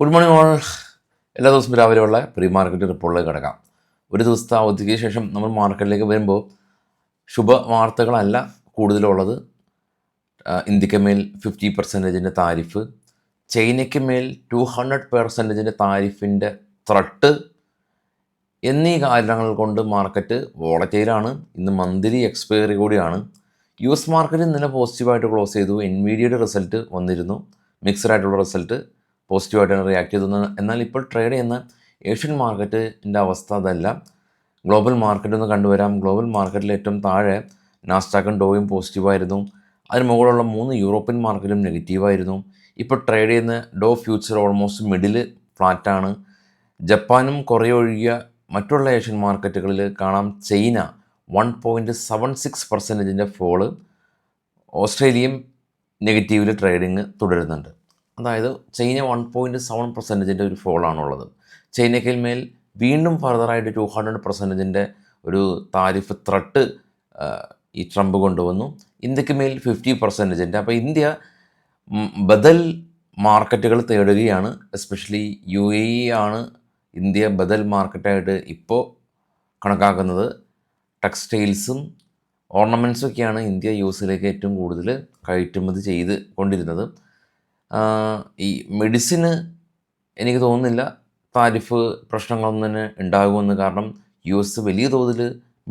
Good morning all. എല്ലാ ദിവസവും രാവിലെയുള്ള പ്രീ മാർക്കറ്റ് റിപ്പോർട്ടിലേക്ക് കിടക്കാം. ഒരു ദിവസത്തെ അവധിക്ക് ശേഷം നമ്മൾ മാർക്കറ്റിലേക്ക് വരുമ്പോൾ ശുഭവാർത്തകളല്ല കൂടുതലുള്ളത്. ഇന്ത്യക്ക് മേൽ 50% താരിഫ്, ചൈനയ്ക്ക് മേൽ 200% താരിഫിൻ്റെ ത്രട്ട് എന്നീ കാരണങ്ങൾ കൊണ്ട് മാർക്കറ്റ് വോളറ്റൈലാണ്. ഇന്ന് മന്ത്ലി എക്സ്പയറി കൂടിയാണ്. US മാർക്കറ്റ് ഇന്നലെ പോസിറ്റീവായിട്ട് ക്ലോസ് ചെയ്തു. എൻവിഡിയയുടെ റിസൾട്ട് വന്നിരുന്നു, മിക്സഡ് ആയിട്ടുള്ള റിസൾട്ട്, പോസിറ്റീവായിട്ടാണ് റിയാക്ട് ചെയ്തത്. എന്നാൽ ഇപ്പോൾ ട്രേഡ് ചെയ്യുന്ന ഏഷ്യൻ മാർക്കറ്റിൻ്റെ അവസ്ഥ അതല്ല. ഗ്ലോബൽ മാർക്കറ്റ് ഒന്ന് കണ്ടുവരാം. ഗ്ലോബൽ മാർക്കറ്റിൽ ഏറ്റവും താഴെ നാസ്ഡാക്കും ഡോയും പോസിറ്റീവായിരുന്നു. അതിന് മുകളിലുള്ള 3 യൂറോപ്യൻ മാർക്കറ്റും നെഗറ്റീവായിരുന്നു. ഇപ്പോൾ ട്രേഡ് ചെയ്യുന്ന ഡോ ഫ്യൂച്ചർ ഓൾമോസ്റ്റ് മിഡിൽ ഫ്ലാറ്റാണ്. ജപ്പാനും കൊറിയ ഒഴികെ മറ്റുള്ള ഏഷ്യൻ മാർക്കറ്റുകളിൽ കാണാം ചൈന 1.76% ഫോള്, ഓസ്ട്രേലിയയും നെഗറ്റീവിൽ ട്രേഡിങ് തുടരുന്നുണ്ട്. അതായത് ചൈന 1.7% ഒരു ഫോളാണുള്ളത്. ചൈനയ്ക്ക് മേൽ വീണ്ടും ഫർദറായിട്ട് 200% ഒരു താരിഫ് ത്രട്ട് ഈ ട്രംപ് കൊണ്ടുവന്നു. ഇന്ത്യക്ക് മേൽ 50%. അപ്പോൾ ഇന്ത്യ ബദൽ മാർക്കറ്റുകൾ തേടുകയാണ്. എസ്പെഷ്യലി UAE ആണ് ഇന്ത്യ ബദൽ മാർക്കറ്റായിട്ട് ഇപ്പോൾ കണക്കാക്കുന്നത്. ടെക്സ്റ്റൈൽസും ഓർണമെൻറ്റ്സൊക്കെയാണ് ഇന്ത്യ US ഏറ്റവും കൂടുതൽ കയറ്റുമതി ചെയ്ത് കൊണ്ടിരുന്നത്. ഈ മെഡിസിന് എനിക്ക് തോന്നുന്നില്ല താരിഫ് പ്രശ്നങ്ങളൊന്നും തന്നെ ഉണ്ടാകുമെന്ന്. കാരണം US വലിയ തോതിൽ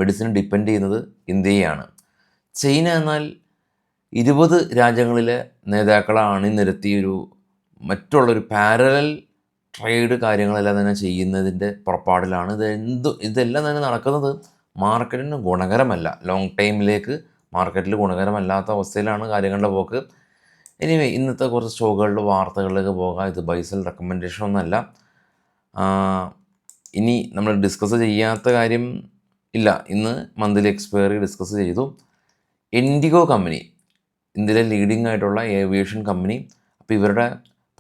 മെഡിസിൻ ഡിപ്പെൻഡ് ചെയ്യുന്നത് ഇന്ത്യയെയാണ്. ചൈന എന്നാൽ 20 രാജ്യങ്ങളിലെ നേതാക്കളെ അണിനിരത്തിയൊരു മറ്റുള്ളൊരു പാരലൽ ട്രേഡ് കാര്യങ്ങളെല്ലാം തന്നെ ചെയ്യുന്നതിൻ്റെ പുറപ്പാടിലാണ്. ഇതെല്ലാം തന്നെ നടക്കുന്നത് മാർക്കറ്റിന് ഗുണകരമല്ല. ലോങ് ടൈമിലേക്ക് മാർക്കറ്റിൽ ഗുണകരമല്ലാത്ത അവസ്ഥയിലാണ് കാര്യങ്ങളുടെ പോക്ക്. എനിവേ, ഇന്നത്തെ കുറച്ച് സ്റ്റോക്കുകളുടെ വാർത്തകളിലേക്ക് പോകാം. ഇത് ബൈസൽ റെക്കമെൻഡേഷൻ ഒന്നല്ല. ഇനി നമ്മൾ ഡിസ്കസ് ചെയ്യാത്ത കാര്യം ഇല്ല. ഇന്ന് മന്ത്ലി എക്സ്പയറി ഡിസ്കസ് ചെയ്തു. ഇൻഡിഗോ കമ്പനി ഇന്ത്യയിലെ ലീഡിംഗ് ആയിട്ടുള്ള ഏവിയേഷൻ കമ്പനി. അപ്പോൾ ഇവരുടെ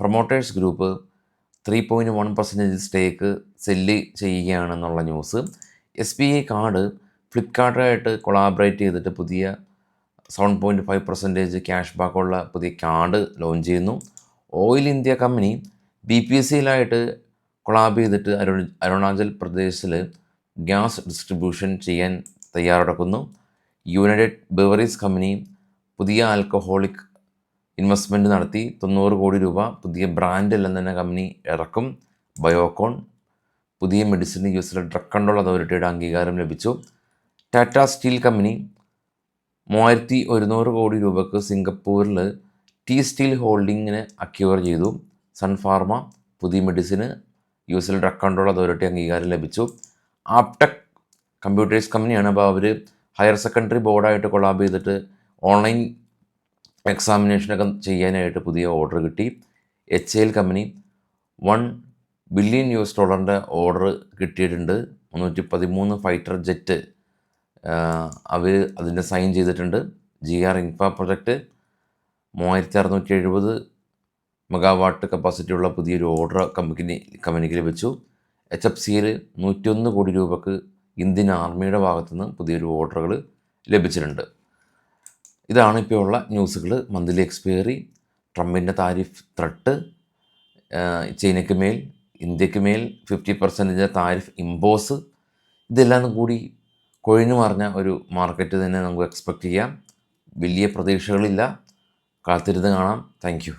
പ്രൊമോട്ടേഴ്സ് ഗ്രൂപ്പ് 3.1% സ്റ്റേക്ക് സെല്ല് ചെയ്യുകയാണെന്നുള്ള ന്യൂസ്. SBI കാർഡ് ഫ്ലിപ്കാർട്ടായിട്ട് കൊളാബറേറ്റ് ചെയ്തിട്ട് പുതിയ 7.5% ക്യാഷ് ബാക്കുള്ള പുതിയ കാർഡ് ലോഞ്ച് ചെയ്യുന്നു. ഓയിൽ ഇന്ത്യ കമ്പനി BPCLായിട്ട് കൊളാബ് ചെയ്തിട്ട് അരുണാചൽ പ്രദേശിൽ ഗ്യാസ് ഡിസ്ട്രിബ്യൂഷൻ ചെയ്യാൻ തയ്യാറെടുക്കുന്നു. യുണൈറ്റഡ് ബെവറേജ് കമ്പനി പുതിയ ആൽക്കഹോളിക് ഇൻവെസ്റ്റ്മെൻറ്റ് നടത്തി 90 കോടി രൂപ പുതിയ ബ്രാൻഡെല്ലാം തന്നെ കമ്പനി ഇറക്കും. ബയോകോൺ പുതിയ മെഡിസിൻ US ഡ്രഗ് കൺട്രോൾ അതോറിറ്റിയുടെ അംഗീകാരം ലഭിച്ചു. ടാറ്റ സ്റ്റീൽ കമ്പനി 3100 കോടി രൂപക്ക് സിംഗപ്പൂരിൽ സ്റ്റീൽ ഹോൾഡിങ്ങിനെ അക്യൂർ ചെയ്തു. സൺഫാർമ പുതിയ medicine US drug control authority അംഗീകാരം ലഭിച്ചു. ആപ്ടെക് കമ്പ്യൂട്ടേഴ്സ് കമ്പനിയാണ്. അപ്പോൾ അവർ ഹയർ സെക്കൻഡറി ബോർഡായിട്ട് കൊളാബ് ചെയ്തിട്ട് ഓൺലൈൻ എക്സാമിനേഷനൊക്കെ ചെയ്യാനായിട്ട് പുതിയ ഓർഡർ കിട്ടി. HAL കമ്പനി $1 ബില്യൺ ഓർഡർ കിട്ടിയിട്ടുണ്ട്. 313 ഫൈറ്റർ ജെറ്റ് അവർ അതിൻ്റെ സൈൻ ചെയ്തിട്ടുണ്ട്. GR ഇൻഫ്ര പ്രൊജക്റ്റ് 3670 മെഗാവാട്ട് കപ്പാസിറ്റിയുള്ള പുതിയൊരു ഓർഡർ കമ്പനിക്ക് ലഭിച്ചു. HFCL 101 കോടി രൂപക്ക് ഇന്ത്യൻ ആർമിയുടെ ഭാഗത്തുനിന്ന് പുതിയൊരു ഓർഡറുകൾ ലഭിച്ചിട്ടുണ്ട്. ഇതാണ് ഇപ്പോൾ ഉള്ള ന്യൂസുകൾ. മന്ത്ലി എക്സ്പയറി, ട്രംപിൻ്റെ താരിഫ് ത്രട്ട്, ചൈനയ്ക്ക് മേൽ ഇന്ത്യക്ക് മേൽ 50% താരിഫ് ഇമ്പോസ്, ഇതെല്ലാം കൂടി കൊഴിഞ്ഞു മറിഞ്ഞ ഒരു മാർക്കറ്റ് തന്നെ നമുക്ക് എക്സ്പെക്റ്റ് ചെയ്യാം. വലിയ പ്രതീക്ഷകളില്ല. കാത്തിരുന്ന് കാണാം. Thank you.